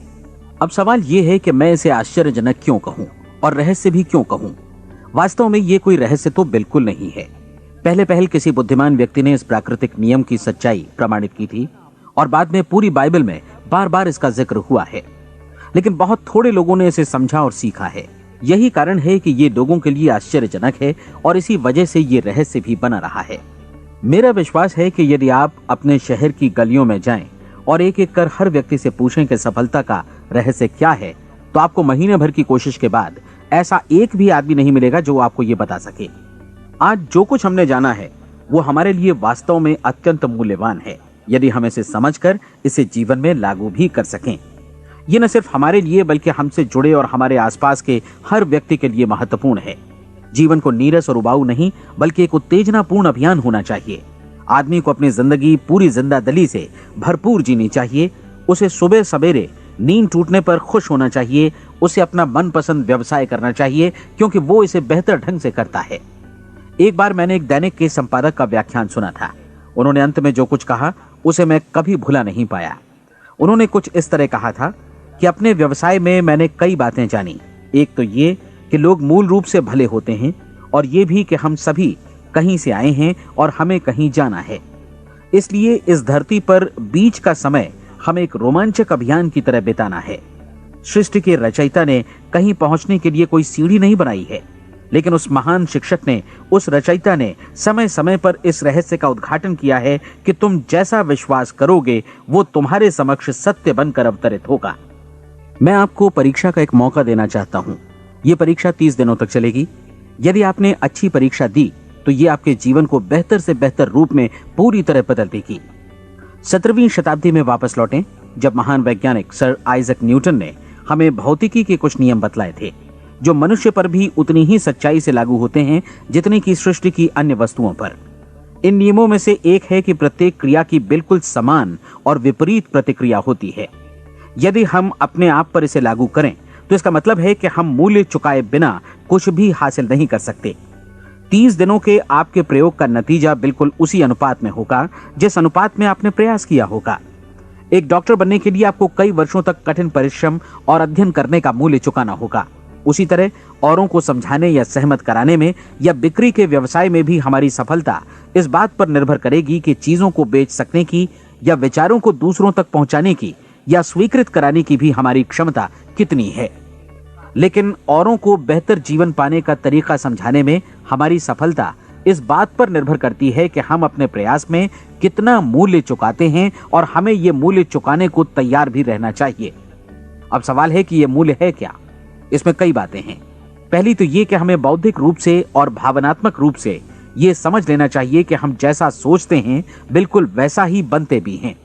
अब सवाल यह है कि मैं इसे आश्चर्यजनक क्यों कहूं और रहस्य भी क्यों कहूं? वास्तव में यह कोई रहस्य तो बिल्कुल नहीं है। पहले पहल किसी बुद्धिमान व्यक्ति ने इस प्राकृतिक नियम की सच्चाई प्रमाणित की थी और बाद में पूरी बाइबल में बार बार इसका जिक्र हुआ है, लेकिन बहुत थोड़े लोगों ने इसे समझा और सीखा है। यही कारण है कि ये लोगों के लिए आश्चर्यजनक है और इसी वजह से ये रहस्य भी बना रहा है। मेरा विश्वास है कि यदि आप अपने शहर की गलियों में जाएं और एक एक कर हर व्यक्ति से पूछें कि सफलता का रहस्य क्या है, तो आपको महीने भर की कोशिश के बाद ऐसा एक भी आदमी नहीं मिलेगा जो आपको ये बता सके। आज जो कुछ हमने जाना है वो हमारे लिए वास्तव में अत्यंत मूल्यवान है, यदि हम इसे समझकर इसे जीवन में लागू भी कर सकें। ये न सिर्फ हमारे लिए बल्कि हमसे जुड़े और हमारे आसपास के हर व्यक्ति के लिए महत्वपूर्ण है। जीवन को नीरस और उबाऊ नहीं बल्कि एक उत्तेजनापूर्ण अभियान होना चाहिए। आदमी को अपनी जिंदगी पूरी जिंदादिली से भरपूर जीनी चाहिए। उसे सुबह सवेरे नींद टूटने पर खुश होना चाहिए। उसे अपना मनपसंद व्यवसाय करना चाहिए क्योंकि वो इसे बेहतर ढंग से करता है। एक बार मैंने एक दैनिक के संपादक का व्याख्यान सुना था। उन्होंने अंत में जो कुछ कहा उसे मैं कभी भुला नहीं पाया। उन्होंने कुछ इस तरह कहा था कि अपने व्यवसाय में मैंने कई बातें जानी। एक तो ये कि लोग मूल रूप से भले होते हैं और ये भी कि हम सभी कहीं से आए हैं और हमें कहीं जाना है। इसलिए इस धरती पर बीच का समय हमें एक रोमांचक अभियान की तरह बिताना है। सृष्टि के रचयिता ने कहीं पहुंचने के लिए कोई सीढ़ी नहीं बनाई है, लेकिन उस महान शिक्षक ने, उस रचयिता ने समय समय पर इस रहस्य का उद्घाटन किया है कि तुम जैसा विश्वास करोगे वो तुम्हारे समक्ष सत्य बनकर अवतरित होगा। मैं आपको परीक्षा का एक मौका देना चाहता हूं। ये परीक्षा 30 दिनों तक चलेगी। यदि आपने अच्छी परीक्षा दी तो ये आपके जीवन को बेहतर से बेहतर रूप में पूरी तरह बदल देगी। 17वीं शताब्दी में वापस लौटें, जब महान वैज्ञानिक सर आइजक न्यूटन ने हमें भौतिकी के कुछ नियम बतलाए थे जो मनुष्य पर भी उतनी ही सच्चाई से लागू होते हैं जितनी की सृष्टि की अन्य वस्तुओं पर। इन नियमों में से एक है कि प्रत्येक क्रिया की बिल्कुल समान और विपरीत प्रतिक्रिया होती है। यदि हम अपने आप पर इसे लागू करें तो इसका मतलब है कि हम मूल्य चुकाए बिना कुछ भी हासिल नहीं कर सकते। 30 दिनों के आपके प्रयोग का नतीजा बिल्कुल उसी अनुपात में होगा जिस अनुपात में आपने प्रयास किया होगा। एक डॉक्टर बनने के लिए आपको कई वर्षों तक कठिन परिश्रम और अध्ययन करने का मूल्य चुकाना होगा। उसी तरह औरों को समझाने या सहमत कराने में या बिक्री के व्यवसाय में भी हमारी सफलता इस बात पर निर्भर करेगी कि चीजों को बेच सकने की या विचारों को दूसरों तक पहुंचाने की या स्वीकृत कराने की भी हमारी क्षमता कितनी है। लेकिन औरों को बेहतर जीवन पाने का तरीका समझाने में हमारी सफलता इस बात पर निर्भर करती है कि हम अपने प्रयास में कितना मूल्य चुकाते हैं और हमें यह मूल्य चुकाने को तैयार भी रहना चाहिए। अब सवाल है कि यह मूल्य है क्या? इसमें कई बातें हैं। पहली तो यह कि हमें बौद्धिक रूप से और भावनात्मक रूप से यह समझ लेना चाहिए कि हम जैसा सोचते हैं बिल्कुल वैसा ही बनते भी हैं।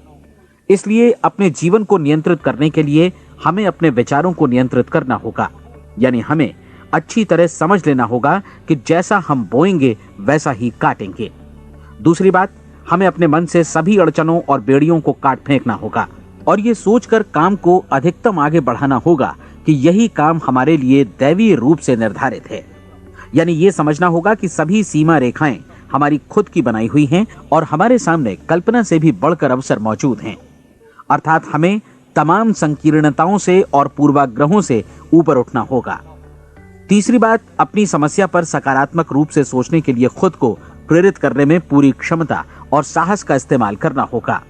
इसलिए अपने जीवन को नियंत्रित करने के लिए हमें अपने विचारों को नियंत्रित करना होगा। यानी हमें अच्छी तरह समझ लेना होगा कि जैसा हम बोएंगे वैसा ही काटेंगे। दूसरी बात, हमें अपने मन से सभी अड़चनों और बेड़ियों को काट फेंकना होगा और ये सोचकर काम को अधिकतम आगे बढ़ाना होगा कि यही काम हमारे लिए दैवीय रूप से निर्धारित है। यानी ये समझना होगा कि सभी सीमा रेखाएं हमारी खुद की बनाई हुई हैं और हमारे सामने कल्पना से भी बढ़कर अवसर मौजूद हैं। अर्थात हमें तमाम संकीर्णताओं से और पूर्वाग्रहों से ऊपर उठना होगा। तीसरी बात, अपनी समस्या पर सकारात्मक रूप से सोचने के लिए खुद को प्रेरित करने में पूरी क्षमता और साहस का इस्तेमाल करना होगा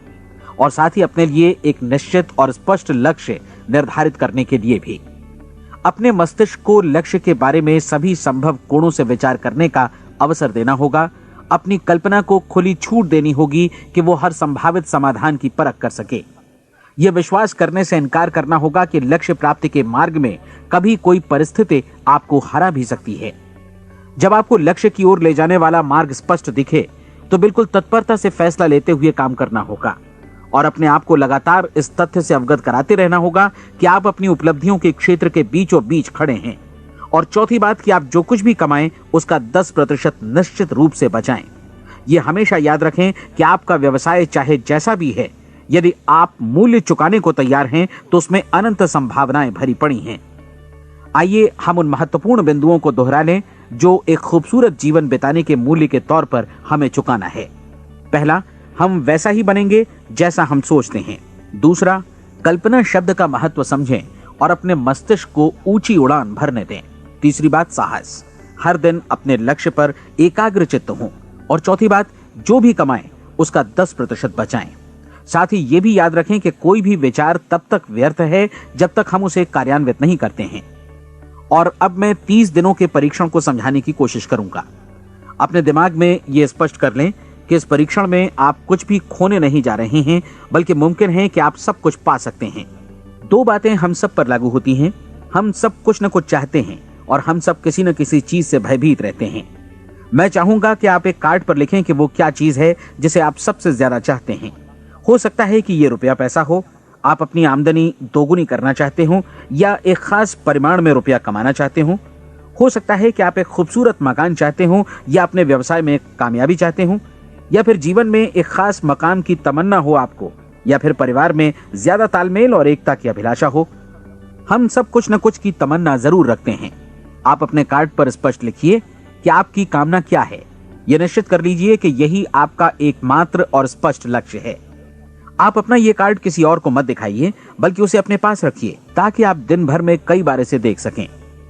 और साथ ही अपने लिए एक निश्चित और स्पष्ट लक्ष्य निर्धारित करने के लिए भी अपने मस्तिष्क को लक्ष्य के बारे में सभी संभव कोणों से विचार करने का अवसर देना होगा। अपनी कल्पना को खुली छूट देनी होगी कि वो हर संभावित समाधान की परख कर सके। यह विश्वास करने से इनकार करना होगा कि लक्ष्य प्राप्ति के मार्ग में कभी कोई परिस्थिति आपको हरा भी सकती है। जब आपको लक्ष्य की ओर ले जाने वाला मार्ग स्पष्ट दिखे तो बिल्कुल तत्परता से फैसला लेते हुए काम करना होगा और अपने आप को लगातार इस तथ्य से अवगत कराते रहना होगा कि आप अपनी उपलब्धियों के क्षेत्र के बीचों बीच खड़े हैं। और चौथी बात कि आप जो कुछ भी कमाएं उसका 10% निश्चित रूप से बचाएं। ये हमेशा याद रखें कि आपका व्यवसाय चाहे जैसा भी है, यदि आप मूल्य चुकाने को तैयार हैं तो उसमें अनंत संभावनाएं भरी पड़ी हैं। आइए हम उन महत्वपूर्ण बिंदुओं को दोहरा लें जो एक खूबसूरत जीवन बिताने के मूल्य के तौर पर हमें चुकाना है। पहला, हम वैसा ही बनेंगे जैसा हम सोचते हैं। दूसरा, कल्पना शब्द का महत्व समझें और अपने मस्तिष्क को ऊंची उड़ान भरने दें। तीसरी बात, साहस, हर दिन अपने लक्ष्य पर एकाग्र चित्त हों। और चौथी बात, जो भी कमाएं उसका 10% बचाएं। साथ ही ये भी याद रखें कि कोई भी विचार तब तक व्यर्थ है जब तक हम उसे कार्यान्वित नहीं करते हैं। और अब मैं 30 दिनों के परीक्षण को समझाने की कोशिश करूंगा। अपने दिमाग में ये स्पष्ट कर लें कि इस परीक्षण में आप कुछ भी खोने नहीं जा रहे हैं, बल्कि मुमकिन है कि आप सब कुछ पा सकते हैं। 2 बातें हम सब पर लागू होती हैं। हम सब कुछ न कुछ चाहते हैं और हम सब किसी न किसी चीज से भयभीत रहते हैं। मैं चाहूंगा कि आप एक कार्ड पर लिखें कि वो क्या चीज है जिसे आप सबसे ज्यादा चाहते हैं। हो सकता है कि ये रुपया पैसा हो, आप अपनी आमदनी दोगुनी करना चाहते हो, या एक खास परिमाण में रुपया कमाना चाहते हो सकता है कि आप एक खूबसूरत मकान चाहते हो, या अपने व्यवसाय में कामयाबी चाहते हो, या फिर जीवन में एक खास मकाम की तमन्ना हो आपको, या फिर परिवार में ज्यादा तालमेल और एकता की अभिलाषा हो। हम सब कुछ न कुछ की तमन्ना जरूर रखते हैं। आप अपने कार्ड पर स्पष्ट लिखिए कि आपकी कामना क्या है। यह निश्चित कर लीजिए कि यही आपका एकमात्र और स्पष्ट लक्ष्य है। आप अपना ये कार्ड किसी और को मत दिखाइए, बल्कि उसे अपने पास रखिए ताकि आप दिन भर में कई बार इसे देख सकें।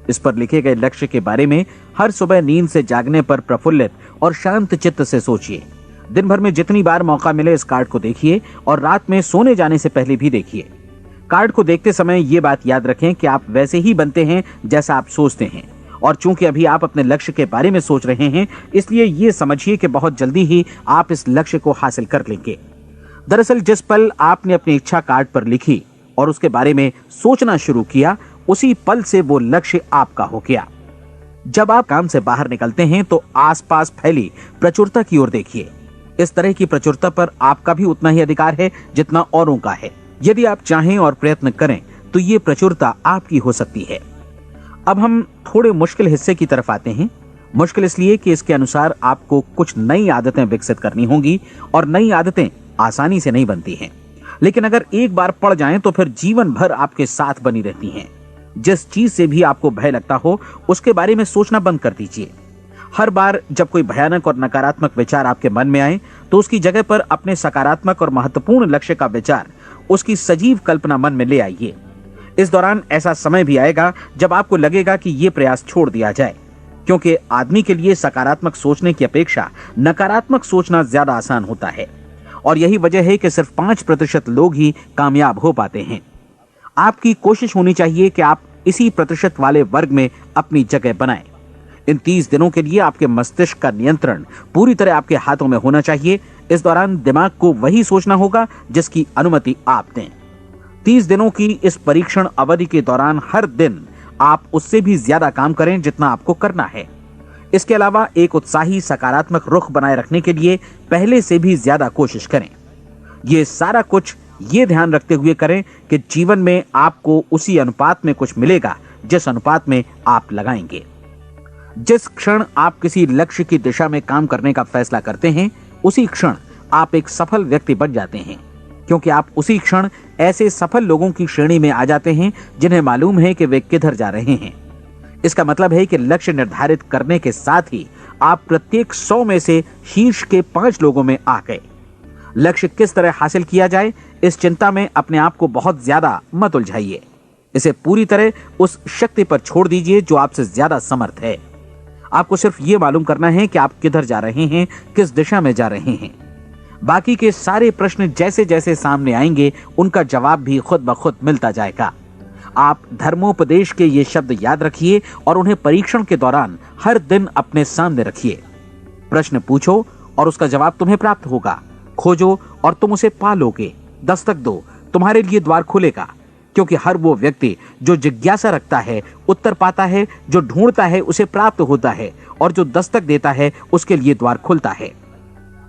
इस पर लिखे गए लक्ष्य के बारे में हर सुबह नींद से जागने पर प्रफुल्लित और शांत चित्त से सोचिए। दिन भर में जितनी बार मौका मिले इस कार्ड को देखिए और रात में सोने जाने से पहले भी देखिए। कार्ड को देखते समय ये बात याद रखें कि आप वैसे ही बनते हैं जैसा आप सोचते हैं, और चूंकि अभी आप अपने लक्ष्य के बारे में सोच रहे हैं, इसलिए ये समझिए कि बहुत जल्दी ही आप इस लक्ष्य को हासिल कर लेंगे। दरअसल जिस पल आपने अपनी इच्छा कार्ड पर लिखी और उसके बारे में सोचना शुरू किया, उसी पल से वो लक्ष्य आपका हो गया। जब आप काम से बाहर निकलते हैं तो आसपास फैली प्रचुरता की ओर देखिए। इस तरह की प्रचुरता पर आपका भी उतना ही अधिकार है जितना औरों का है। यदि आप चाहें और प्रयत्न करें तो ये प्रचुरता आपकी हो सकती है। अब हम थोड़े मुश्किल हिस्से की तरफ आते हैं। मुश्किल इसलिए कि इसके अनुसार आपको कुछ नई आदतें विकसित करनी होंगी, और नई आदतें आसानी से नहीं बनती हैं, लेकिन अगर एक बार पड़ जाएं तो फिर जीवन भर आपके साथ बनी रहती हैं। जिस चीज से भी आपको भय लगता हो उसके बारे में सोचना बंद कर दीजिए। हर बार जब कोई भयानक और नकारात्मक विचार आपके मन में आए तो उसकी जगह पर अपने सकारात्मक और महत्वपूर्ण लक्ष्य का विचार, उसकी सजीव कल्पना मन में ले आइए। इस दौरान ऐसा समय भी आएगा जब आपको लगेगा कि ये प्रयास छोड़ दिया जाए, क्योंकि आदमी के लिए सकारात्मक सोचने की अपेक्षा नकारात्मक सोचना ज्यादा आसान होता है। और यही वजह है कि सिर्फ 5% लोग ही कामयाब हो पाते हैं। आपकी कोशिश होनी चाहिए कि आप इसी प्रतिशत वाले वर्ग में अपनी जगह बनाएं। इन 30 दिनों के लिए आपके मस्तिष्क का नियंत्रण पूरी तरह आपके हाथों में होना चाहिए। इस दौरान दिमाग को वही सोचना होगा जिसकी अनुमति आप दें। 30 दिनों की इस परीक्षण अवधि के दौरान हर दिन आप उससे भी ज्यादा काम करें जितना आपको करना है। इसके अलावा एक उत्साही सकारात्मक रुख बनाए रखने के लिए पहले से भी ज्यादा कोशिश करें। ये सारा कुछ ये ध्यान रखते हुए करें कि जीवन में आपको उसी अनुपात में कुछ मिलेगा जिस अनुपात में आप लगाएंगे। जिस क्षण आप किसी लक्ष्य की दिशा में काम करने का फैसला करते हैं, उसी क्षण आप एक सफल व्यक्ति बन जाते हैं, क्योंकि आप उसी क्षण ऐसे सफल लोगों की श्रेणी में आ जाते हैं जिन्हें मालूम है कि वे किधर जा रहे हैं। इसका मतलब है कि लक्ष्य निर्धारित करने के साथ ही आप प्रत्येक 100 में से शीर्ष के 5 लोगों में आ गए। लक्ष्य किस तरह हासिल किया जाए, इस चिंता में अपने आप को बहुत ज्यादा मत उलझाइए। इसे पूरी तरह उस शक्ति पर छोड़ दीजिए जो आपसे ज्यादा समर्थ है। आपको सिर्फ ये मालूम करना है कि आप किधर जा रहे हैं, किस दिशा में जा रहे हैं। बाकी के सारे प्रश्न जैसे जैसे सामने आएंगे उनका जवाब भी खुद ब खुद मिलता जाएगा। आप धर्मोपदेश के ये शब्द याद रखिए और उन्हें परीक्षण के दौरान हर दिन अपने सामने रखिए। प्रश्न पूछो और उसका जवाब तुम्हें प्राप्त होगा। खोजो और तुम उसे पालोगे। दस्तक दो, तुम्हारे लिए द्वार खुलेगा, क्योंकि हर वो व्यक्ति जो जिज्ञासा रखता है उत्तर पाता है, जो ढूंढता है उसे प्राप्त होता है, और जो दस्तक देता है उसके लिए द्वार खुलता है।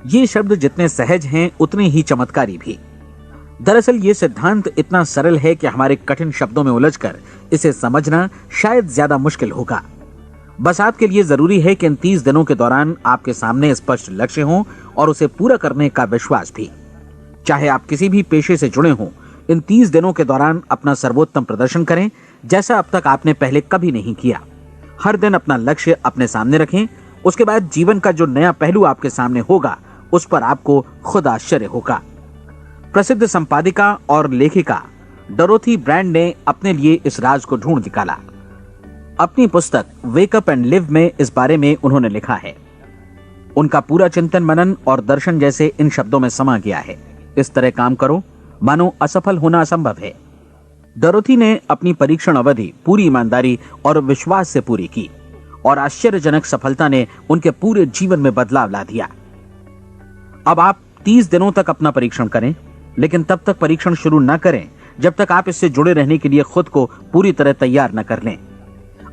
ये शब्द जितने सहज हैं उतने ही चमत्कारी भी। दरअसल ये सिद्धांत इतना सरल है कि हमारे कठिन शब्दों में उलझकर इसे समझना शायद ज्यादा मुश्किल होगा। बस आपके लिए जरूरी है कि इन 30 दिनों के दौरान आपके सामने स्पष्ट लक्ष्य हो और उसे पूरा करने का विश्वास भी। चाहे आप किसी भी पेशे से जुड़े हों, इन 30 दिनों के दौरान अपना सर्वोत्तम प्रदर्शन करें, जैसा अब तक आपने पहले कभी नहीं किया। हर दिन अपना लक्ष्य अपने सामने रखें। उसके बाद जीवन का जो नया पहलू आपके सामने होगा उस पर आपको खुद आश्चर्य होगा। प्रसिद्ध संपादिका और लेखिका डोरोथी ब्रैंड ने अपने लिए इस राज को ढूंढ निकाला। अपनी पुस्तक वेक अप एंड लिव में इस बारे में उन्होंने लिखा है। उनका पूरा चिंतन मनन और दर्शन जैसे इन शब्दों में समा गया है। इस तरह काम करो मानो असफल होना असंभव है। डोरोथी ने अपनी परीक्षण अवधि पूरी ईमानदारी और विश्वास से पूरी की और आश्चर्यजनक सफलता ने उनके पूरे जीवन में बदलाव ला दिया। अब आप 30 दिनों तक अपना परीक्षण करें, लेकिन तब तक परीक्षण शुरू न करें जब तक आप इससे जुड़े रहने के लिए खुद को पूरी तरह तैयार न कर लें।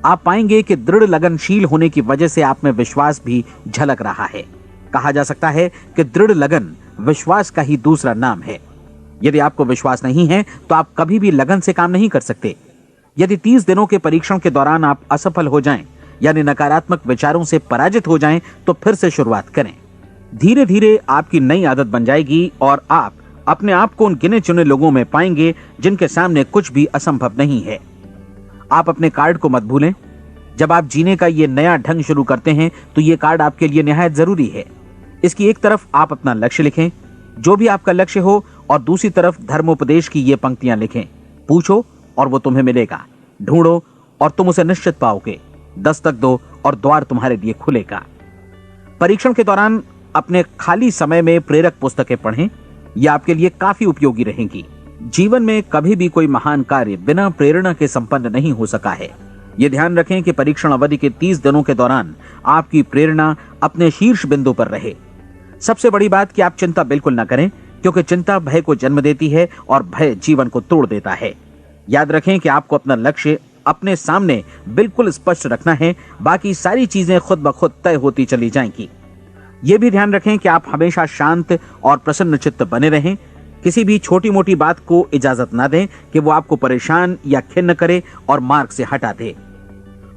आप पाएंगे कि दृढ़ लगनशील होने की वजह से आप में विश्वास भी झलक रहा है। कहा जा सकता है कि दृढ़ लगन विश्वास का ही दूसरा नाम है। यदि आपको विश्वास नहीं है तो आप कभी भी लगन से काम नहीं कर सकते। यदि 30 दिनों के परीक्षण के दौरान आप असफल हो जाएं, यानी नकारात्मक विचारों से पराजित हो जाएं, तो फिर से शुरुआत करें। धीरे धीरे आपकी नई आदत बन जाएगी और आप अपने आप को उन गिने चुने लोगों में पाएंगे जिनके सामने कुछ भी असंभव नहीं है। आप अपने कार्ड को मत भूलें। जब आप जीने का ये नया ढंग शुरू करते हैं तो ये कार्ड आपके लिए निहायत जरूरी है। इसकी एक तरफ आप अपना लक्ष्य लिखें, जो भी आपका लक्ष्य हो, और दूसरी तरफ धर्मोपदेश की ये पंक्तियां लिखें। पूछो और वो तुम्हें मिलेगा, ढूंढो और तुम उसे निश्चित पाओगे, दस्तक दो और द्वार तुम्हारे लिए खुलेगा। परीक्षण के दौरान अपने खाली समय में प्रेरक पुस्तकें पढ़ें। ये आपके लिए काफी उपयोगी रहेंगी। जीवन में कभी भी कोई महान कार्य बिना प्रेरणा के संपन्न नहीं हो सका है। ये ध्यान रखें कि परीक्षण अवधि के 30 दिनों के दौरान आपकी प्रेरणा अपने शीर्ष बिंदु पर रहे। सबसे बड़ी बात कि आप चिंता बिल्कुल न करें, क्योंकि चिंता भय को जन्म देती है और भय जीवन को तोड़ देता है। याद रखें कि आपको अपना लक्ष्य अपने सामने बिल्कुल स्पष्ट रखना है, बाकी सारी चीजें खुद ब खुद तय होती चली जाएंगी। ये भी ध्यान रखें कि आप हमेशा शांत और प्रसन्न चित्त बने रहें। किसी भी छोटी मोटी बात को इजाजत ना दें कि वो आपको परेशान या खिन्न करे और मार्ग से हटा दे।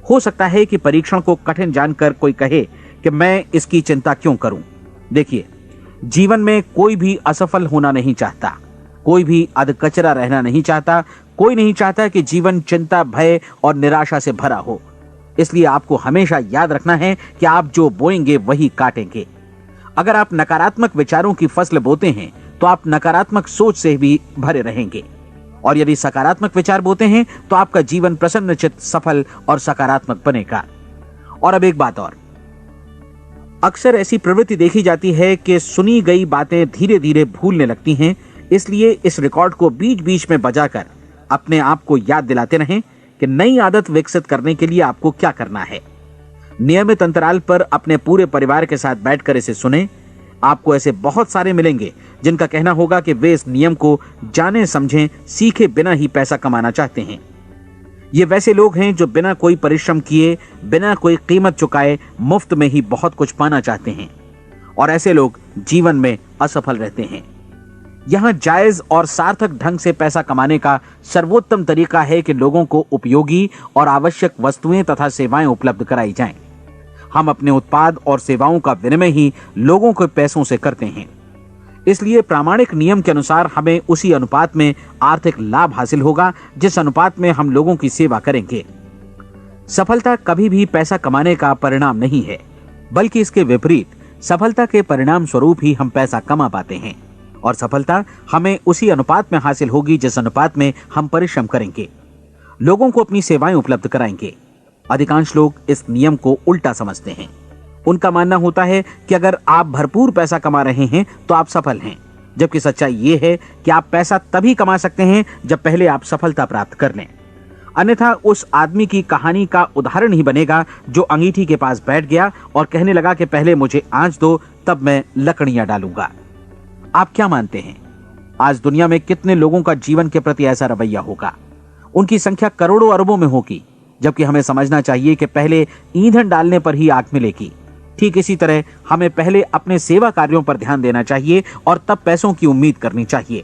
हो सकता है कि परीक्षण को कठिन जानकर कोई कहे कि मैं इसकी चिंता क्यों करूं। देखिए, जीवन में कोई भी असफल होना नहीं चाहता, कोई भी अधकचरा रहना नहीं चाहता, कोई नहीं चाहता कि जीवन चिंता, भय और निराशा से भरा हो। इसलिए आपको हमेशा याद रखना है कि आप जो बोएंगे वही काटेंगे। अगर आप नकारात्मक विचारों की फसल बोते हैं तो आप नकारात्मक सोच से भी भरे रहेंगे, और यदि सकारात्मक विचार बोते हैं तो आपका जीवन प्रसन्नचित्त, सफल और सकारात्मक बनेगा। और अब एक बात और, अक्सर ऐसी प्रवृत्ति देखी जाती है कि सुनी गई बातें धीरे धीरे भूलने लगती हैं। इसलिए इस रिकॉर्ड को बीच बीच में बजाकर अपने आप को याद दिलाते रहें कि नई आदत विकसित करने के लिए आपको क्या करना है। नियमित अंतराल पर अपने पूरे परिवार के साथ बैठकर इसे सुनें। आपको ऐसे बहुत सारे मिलेंगे जिनका कहना होगा कि वे इस नियम को जाने समझें सीखे बिना ही पैसा कमाना चाहते हैं। ये वैसे लोग हैं जो बिना कोई परिश्रम किए, बिना कोई कीमत चुकाए मुफ्त में ही बहुत कुछ पाना चाहते हैं, और ऐसे लोग जीवन में असफल रहते हैं। यहां जायज और सार्थक ढंग से पैसा कमाने का सर्वोत्तम तरीका है कि लोगों को उपयोगी और आवश्यक वस्तुएं तथा सेवाएं उपलब्ध कराई जाएं। हम अपने उत्पाद और सेवाओं का विनिमय ही लोगों के पैसों से करते हैं। इसलिए प्रामाणिक नियम के अनुसार हमें उसी अनुपात में आर्थिक लाभ हासिल होगा जिस अनुपात में हम लोगों की सेवा करेंगे। सफलता कभी भी पैसा कमाने का परिणाम नहीं है, बल्कि इसके विपरीत सफलता के परिणाम स्वरूप ही हम पैसा कमा पाते हैं, और सफलता हमें उसी अनुपात में हासिल होगी जिस अनुपात में हम परिश्रम करेंगे, लोगों को अपनी सेवाएं उपलब्ध कराएंगे। अधिकांश लोग इस नियम को उल्टा समझते हैं। उनका मानना होता है कि अगर आप भरपूर पैसा कमा रहे हैं तो आप सफल हैं, जबकि सच्चाई ये है कि आप पैसा तभी कमा सकते हैं जब पहले आप सफलता प्राप्त कर लें। अन्यथा उस आदमी की कहानी का उदाहरण ही बनेगा जो अंगीठी के पास बैठ गया और कहने लगा कि पहले मुझे आंच दो, तब मैं लकड़ियां डालूंगा। आप क्या मानते हैं, आज दुनिया में कितने लोगों का जीवन के प्रति ऐसा रवैया होगा? उनकी संख्या करोड़ों अरबों में होगी, जबकि हमें समझना चाहिए कि पहले ईंधन डालने पर ही आग मिलेगी। ठीक इसी तरह हमें पहले अपने सेवा कार्यों पर ध्यान देना चाहिए और तब पैसों की उम्मीद करनी चाहिए।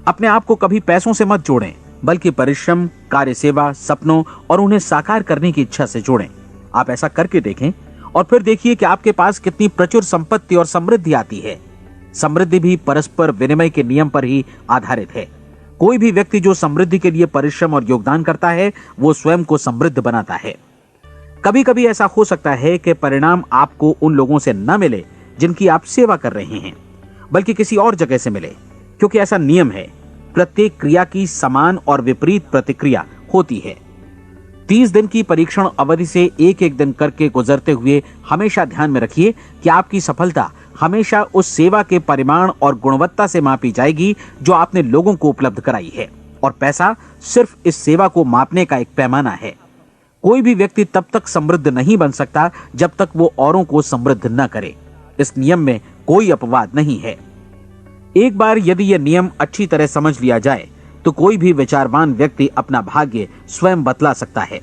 अपने आप को कभी पैसों से मत जोड़ें, बल्कि परिश्रम, कार्य सेवा, सपनों और उन्हें साकार करने की इच्छा से जोड़ें। आप ऐसा करके देखें और फिर देखिए कि आपके पास कितनी प्रचुर संपत्ति और समृद्धि आती है। समृद्धि भी परस्पर विनिमय के नियम पर ही आधारित है। कोई भी व्यक्ति जो समृद्धि के लिए परिश्रम और योगदान करता है, वो स्वयं को समृद्ध बनाता है। कभी कभी ऐसा हो सकता है कि परिणाम आपको उन लोगों से न मिले जिनकी आप सेवा कर रहे हैं, बल्कि किसी और जगह से मिले, क्योंकि ऐसा नियम है, प्रत्येक क्रिया की समान और विपरीत प्रतिक्रिया होती है। 30 दिन की परीक्षण अवधि से एक एक दिन करके गुजरते हुए हमेशा ध्यान में रखिए कि आपकी सफलता हमेशा उस सेवा के परिमाण और गुणवत्ता से मापी जाएगी जो आपने लोगों को उपलब्ध कराई है, और पैसा सिर्फ इस सेवा को मापने का एक पैमाना है। कोई भी व्यक्ति तब तक समृद्ध नहीं बन सकता जब तक वो औरों को समृद्ध न करे। इस नियम में कोई अपवाद नहीं है। एक बार यदि यह नियम अच्छी तरह समझ लिया जाए तो कोई भी विचारवान व्यक्ति अपना भाग्य स्वयं बतला सकता है।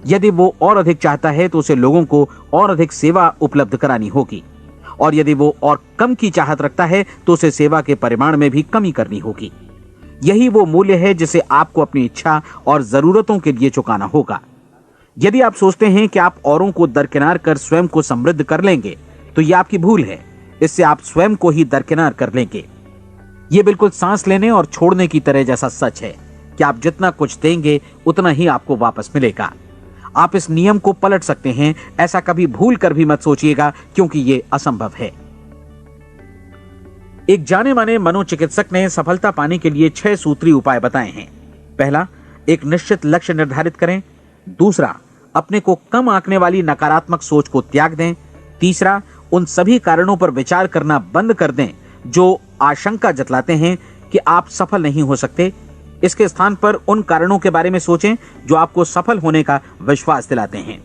यदि वो और अधिक चाहता है तो उसे लोगों को और अधिक सेवा उपलब्ध करानी होगी, और यदि वो और कम की चाहत रखता है तो उसे सेवा के परिमाण में भी कमी करनी होगी। यही वो मूल्य है जिसे आपको अपनी इच्छा और जरूरतों के लिए चुकाना होगा। यदि आप सोचते हैं कि आप औरों को दरकिनार कर स्वयं को समृद्ध कर लेंगे तो यह आपकी भूल है। इससे आप स्वयं को ही दरकिनार कर लेंगे। यह बिल्कुल सांस लेने और छोड़ने की तरह जैसा सच है कि आप जितना कुछ देंगे उतना ही आपको वापस मिलेगा। आप इस नियम को पलट सकते हैं, ऐसा कभी भूल कर भी मत सोचिएगा, क्योंकि यह असंभव है। एक जाने माने मनोचिकित्सक ने सफलता पाने के लिए 6 सूत्री उपाय बताए हैं। पहला, एक निश्चित लक्ष्य निर्धारित करें। दूसरा, अपने को कम आंकने वाली नकारात्मक सोच को त्याग दें। तीसरा, उन सभी कारणों पर विचार करना बंद कर दें जो आशंका जतलाते हैं कि आप सफल नहीं हो सकते। इसके स्थान पर उन कारणों के बारे में सोचें जो आपको सफल होने का विश्वास दिलाते हैं।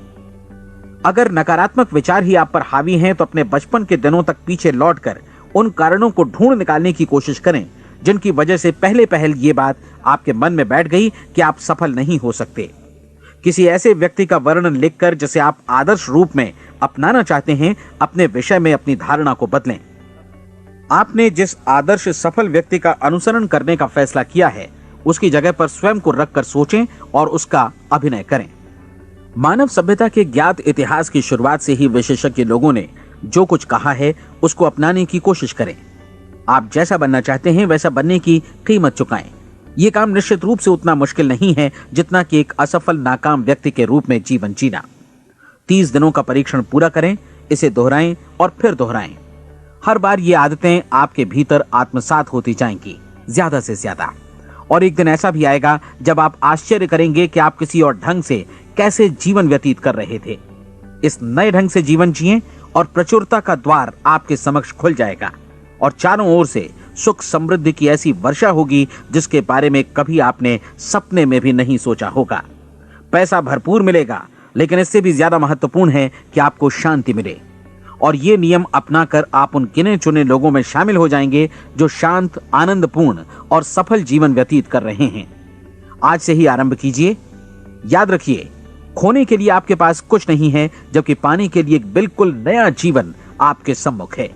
अगर नकारात्मक विचार ही आप पर हावी हैं तो अपने बचपन के दिनों तक पीछे लौटकर उन कारणों को ढूंढ निकालने की कोशिश करें जिनकी वजह से पहले पहल ये बात आपके मन में बैठ गई कि आप सफल नहीं हो सकते। किसी ऐसे व्यक्ति का वर्णन लिखकर जिसे आप आदर्श रूप में अपनाना चाहते हैं, अपने विषय में अपनी धारणा को बदलें। आपने जिस आदर्श सफल व्यक्ति का अनुसरण करने का फैसला किया है उसकी जगह पर स्वयं को रखकर सोचें और उसका अभिनय करें। मानव सभ्यता के ज्ञात इतिहास की शुरुआत से ही विशेषज्ञ लोगों ने जो कुछ कहा है उसको अपनाने की कोशिश करें। आप जैसा बनना चाहते हैं वैसा बनने की कीमत चुकाएं। यह काम निश्चित रूप से उतना मुश्किल नहीं है जितना कि एक असफल नाकाम व्यक्ति के रूप में जीवन जीना। 30 दिनों का परीक्षण पूरा करें, इसे दोहराएं और फिर दोहराएं। हर बार ये आदतें आपके भीतर आत्मसात होती जाएंगी, ज्यादा से ज्यादा। और एक दिन ऐसा भी आएगा जब आप आश्चर्य करेंगे कि आप किसी और ढंग से कैसे जीवन व्यतीत कर रहे थे। इस नए ढंग से जीवन जिएं और प्रचुरता का द्वार आपके समक्ष खुल जाएगा और चारों ओर से सुख समृद्धि की ऐसी वर्षा होगी जिसके बारे में कभी आपने सपने में भी नहीं सोचा होगा। पैसा भरपूर मिलेगा, लेकिन इससे भी ज्यादा महत्वपूर्ण है कि आपको शांति मिले। और ये नियम अपनाकर आप उन गिने चुने लोगों में शामिल हो जाएंगे जो शांत, आनंदपूर्ण और सफल जीवन व्यतीत कर रहे हैं। आज से ही आरंभ कीजिए। याद रखिए, खोने के लिए आपके पास कुछ नहीं है, जबकि पाने के लिए एक बिल्कुल नया जीवन आपके सम्मुख है।